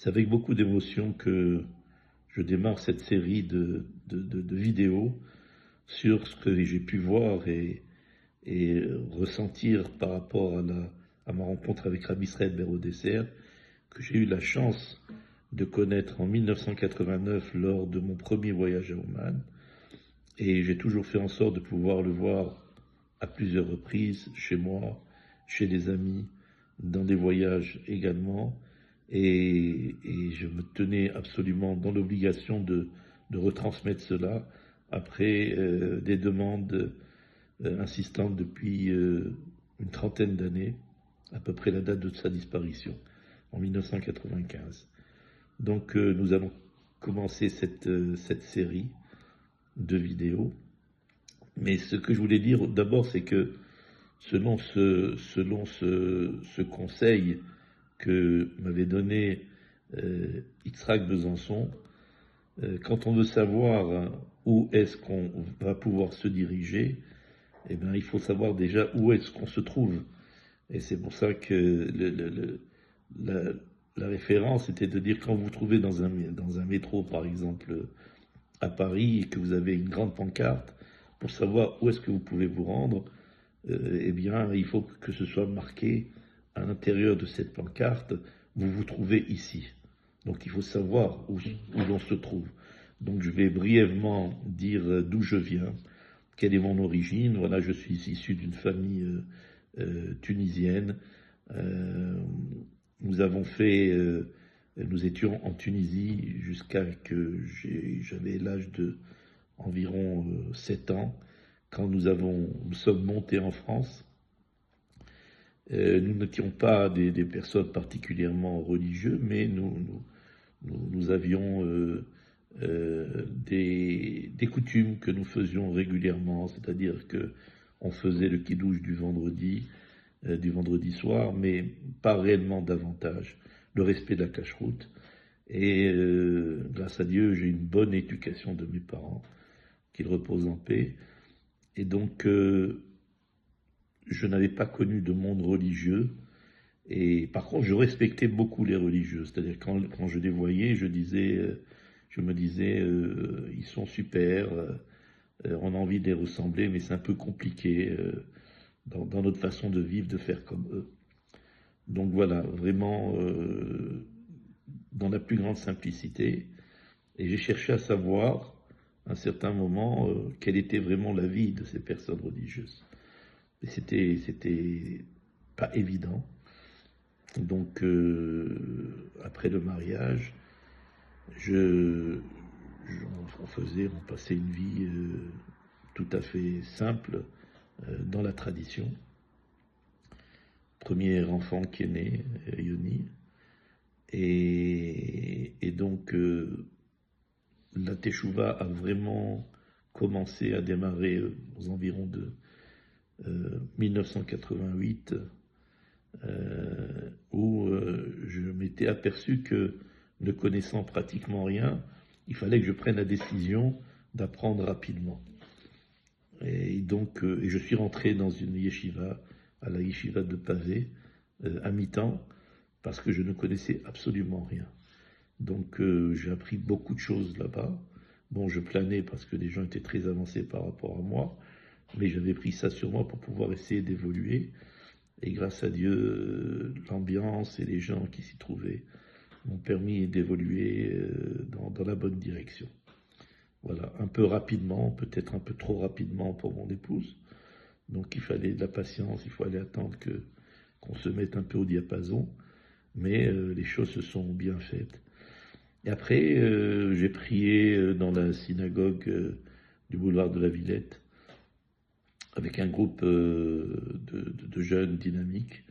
C'est avec beaucoup d'émotion que je démarre cette série de vidéos sur ce que j'ai pu voir et ressentir par rapport à ma rencontre avec Rabbi Israël Berodesser, que j'ai eu la chance de connaître en 1989 lors de mon premier voyage à Oman. Et j'ai toujours fait en sorte de pouvoir le voir à plusieurs reprises, chez moi, chez des amis, dans des voyages également. Et je me tenais absolument dans l'obligation de retransmettre cela après des demandes insistantes depuis une trentaine d'années, à peu près la date de sa disparition, en 1995. Donc nous allons commencer cette série de vidéos. Mais ce que je voulais dire d'abord, c'est que selon ce conseil que m'avait donné Yitzhak Besançon, quand on veut savoir où est-ce qu'on va pouvoir se diriger, eh bien, il faut savoir déjà où est-ce qu'on se trouve. Et c'est pour ça que la, la référence était de dire quand vous vous trouvez dans un métro, par exemple, à Paris, et que vous avez une grande pancarte, pour savoir où est-ce que vous pouvez vous rendre, eh bien, il faut que ce soit marqué à l'intérieur de cette pancarte, vous vous trouvez ici. Donc il faut savoir où l'on se trouve. Donc je vais brièvement dire d'où je viens, quelle est mon origine. Voilà, je suis issu d'une famille tunisienne. Nous avons fait, nous étions en Tunisie jusqu'à que j'avais l'âge de environ 7 ans, quand nous sommes montés en France. Nous n'étions pas des personnes particulièrement religieuses, mais nous avions des coutumes que nous faisions régulièrement, c'est-à-dire que on faisait le kidouche du vendredi soir, mais pas réellement davantage. Le respect de la cacheroute. Et grâce à Dieu, j'ai une bonne éducation de mes parents, qu'ils reposent en paix. Et donc, je n'avais pas connu de monde religieux. Et par contre, je respectais beaucoup les religieux. C'est-à-dire quand je les voyais, je me disais, ils sont super, on a envie de les ressembler, mais c'est un peu compliqué dans notre façon de vivre, de faire comme eux. Donc voilà, vraiment dans la plus grande simplicité. Et j'ai cherché à savoir, à un certain moment, quelle était vraiment la vie de ces personnes religieuses. Et c'était pas évident. Donc, après le mariage, on passait une vie tout à fait simple dans la tradition. Premier enfant qui est né, Yoni. Et donc, la Teshuvah a vraiment commencé à démarrer aux environs de 1988, où je m'étais aperçu que, ne connaissant pratiquement rien, il fallait que je prenne la décision d'apprendre rapidement. Et donc, je suis rentré dans une yeshiva, à la yeshiva de Pavé, à mi-temps, parce que je ne connaissais absolument rien. Donc, j'ai appris beaucoup de choses là-bas. Bon, je planais parce que les gens étaient très avancés par rapport à moi, mais j'avais pris ça sur moi pour pouvoir essayer d'évoluer. Et grâce à Dieu, l'ambiance et les gens qui s'y trouvaient m'ont permis d'évoluer dans la bonne direction. Voilà, un peu rapidement, peut-être un peu trop rapidement pour mon épouse. Donc il fallait de la patience, il fallait attendre qu'on se mette un peu au diapason. Mais les choses se sont bien faites. Et après, j'ai prié dans la synagogue du boulevard de la Villette, avec un groupe de jeunes dynamiques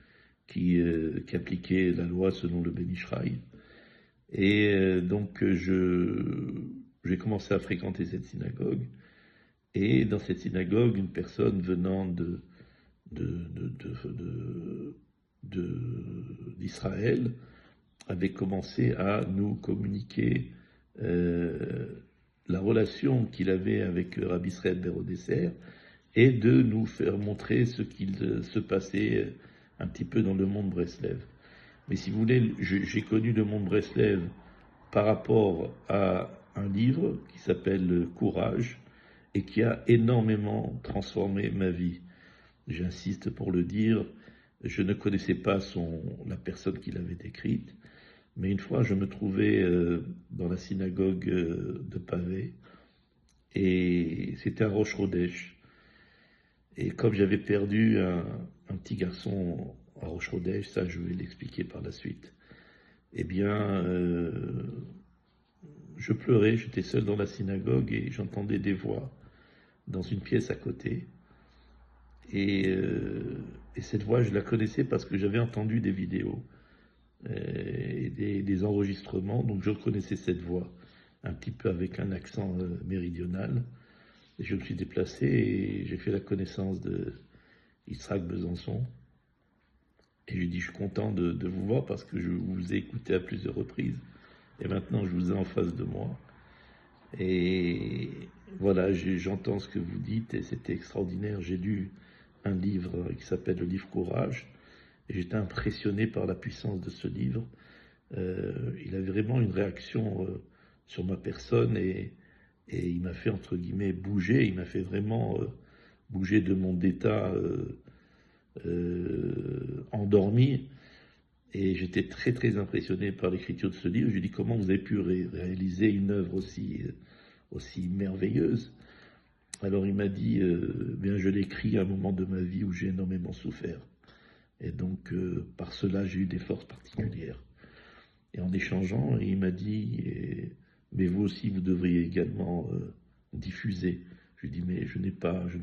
qui appliquaient la loi selon le Ben Ishraï. Et donc j'ai commencé à fréquenter cette synagogue. Et dans cette synagogue, une personne venant d'Israël avait commencé à nous communiquer la relation qu'il avait avec Rabbi Israël Berodesser, et de nous faire montrer ce qu'il se passait un petit peu dans le monde Breslev. Mais si vous voulez, j'ai connu le monde Breslev par rapport à un livre qui s'appelle Courage et qui a énormément transformé ma vie. J'insiste pour le dire, je ne connaissais pas la personne qui l'avait décrite, mais une fois je me trouvais dans la synagogue de Pavé, et c'était à Rosh Chodesh. Et comme j'avais perdu un petit garçon à Rosh Chodesh, ça je vais l'expliquer par la suite, eh bien, je pleurais, j'étais seul dans la synagogue et j'entendais des voix dans une pièce à côté. Et cette voix, je la connaissais parce que j'avais entendu des vidéos et des enregistrements, donc je reconnaissais cette voix, un petit peu avec un accent méridional. Et je me suis déplacé et j'ai fait la connaissance de Yitzhak Besançon. Et je lui ai dit, je suis content de vous voir parce que je vous ai écouté à plusieurs reprises. Et maintenant, je vous ai en face de moi. Et voilà, j'entends ce que vous dites et c'était extraordinaire. J'ai lu un livre qui s'appelle le livre Courage et j'étais impressionné par la puissance de ce livre. Il avait vraiment une réaction sur ma personne et il m'a fait, entre guillemets, bouger. Il m'a fait vraiment bouger de mon état endormi. Et j'étais très très impressionné par l'écriture de ce livre. Je lui ai dit, comment vous avez pu réaliser une œuvre aussi merveilleuse? Alors il m'a dit, bien je l'écris à un moment de ma vie où j'ai énormément souffert. Et donc par cela j'ai eu des forces particulières. Et en échangeant, il m'a dit, mais vous aussi vous devriez également diffuser. Je lui ai dit, mais je ne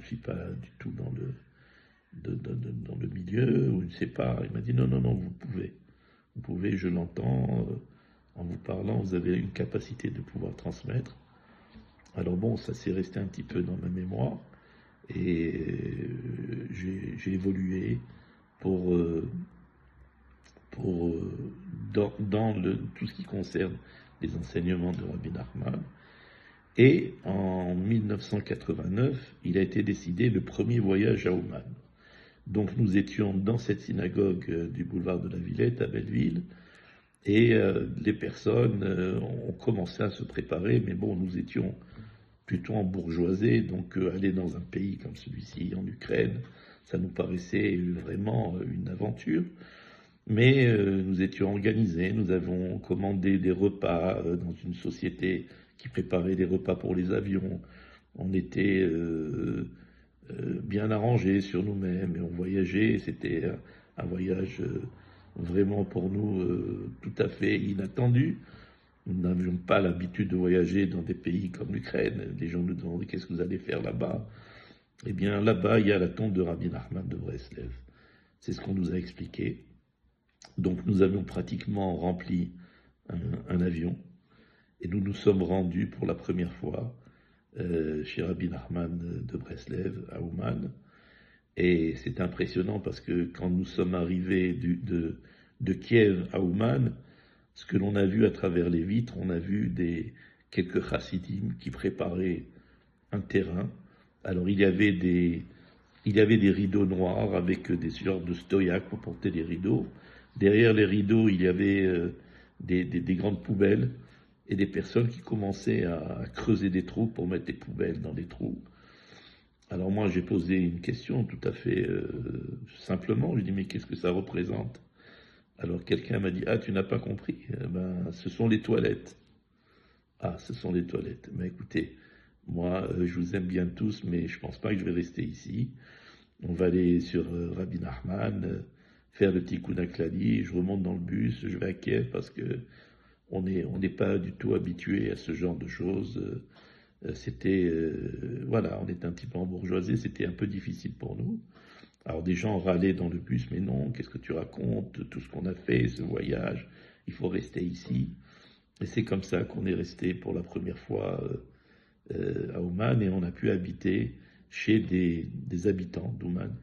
suis pas du tout dans le milieu, ou je ne sais pas. Il m'a dit, non, vous pouvez. Vous pouvez, je l'entends, en vous parlant, vous avez une capacité de pouvoir transmettre. Alors bon, ça s'est resté un petit peu dans ma mémoire, et j'ai évolué dans tout ce qui concerne les enseignements de Rabbi Nachman. Et en 1989, il a été décidé le premier voyage à Ouman. Donc nous étions dans cette synagogue du boulevard de la Villette à Belleville, et les personnes ont commencé à se préparer, mais bon, nous étions plutôt en bourgeoisie, donc aller dans un pays comme celui-ci, en Ukraine, ça nous paraissait vraiment une aventure. Mais nous étions organisés, nous avons commandé des repas dans une société qui préparait des repas pour les avions. On était bien arrangés sur nous-mêmes et on voyageait. C'était un voyage vraiment pour nous tout à fait inattendu. Nous n'avions pas l'habitude de voyager dans des pays comme l'Ukraine. Les gens nous demandaient qu'est-ce que vous allez faire là-bas. Eh bien là-bas, il y a la tombe de Rabbi Nachman de Breslev. C'est ce qu'on nous a expliqué. Donc nous avions pratiquement rempli un avion et nous nous sommes rendus pour la première fois chez Rabbi Nachman de Breslev à Ouman. Et c'est impressionnant parce que quand nous sommes arrivés de Kiev à Ouman, ce que l'on a vu à travers les vitres, on a vu quelques chassidim qui préparaient un terrain. Alors il y avait des rideaux noirs avec des sortes de stoïaques pour porter les rideaux. Derrière les rideaux, il y avait des grandes poubelles et des personnes qui commençaient à creuser des trous pour mettre des poubelles dans les trous. Alors moi, j'ai posé une question tout à fait simplement. Je dis, mais qu'est-ce que ça représente? Alors quelqu'un m'a dit, ah, tu n'as pas compris? Ben, ce sont les toilettes. Ah, ce sont les toilettes. Mais écoutez, moi, je vous aime bien tous, mais je ne pense pas que je vais rester ici. On va aller sur Rabbi Nachman, faire le Tikkun HaKlali, je remonte dans le bus, je vais à Kiev parce que on n'est pas du tout habitué à ce genre de choses. Voilà, on était un petit peu en bourgeoisie, c'était un peu difficile pour nous. Alors des gens râlaient dans le bus, mais non, qu'est-ce que tu racontes, tout ce qu'on a fait, ce voyage, il faut rester ici. Et c'est comme ça qu'on est resté pour la première fois à Ouman et on a pu habiter chez des habitants d'Ouman.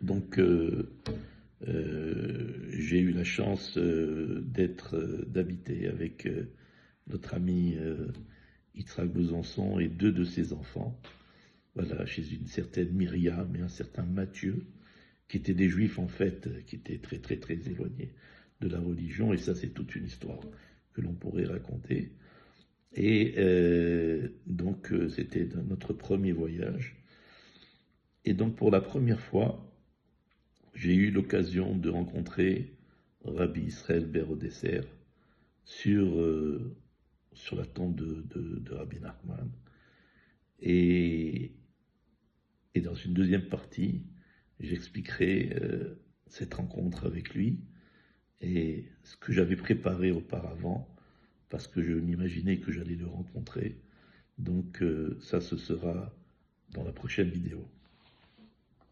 Donc j'ai eu la chance d'habiter avec notre ami Yitzhak Besançon et 2 de ses enfants, voilà, chez une certaine Myriam et un certain Mathieu, qui étaient des juifs en fait, qui étaient très très très éloignés. de la religion, et ça c'est toute une histoire que l'on pourrait raconter. Et donc c'était notre premier voyage. Et donc pour la première fois, j'ai eu l'occasion de rencontrer Rabbi Israël Ber Odesser sur la tombe de Rabbi Nachman. Et dans une deuxième partie, j'expliquerai cette rencontre avec lui et ce que j'avais préparé auparavant, parce que je m'imaginais que j'allais le rencontrer. Donc ça, ce sera dans la prochaine vidéo.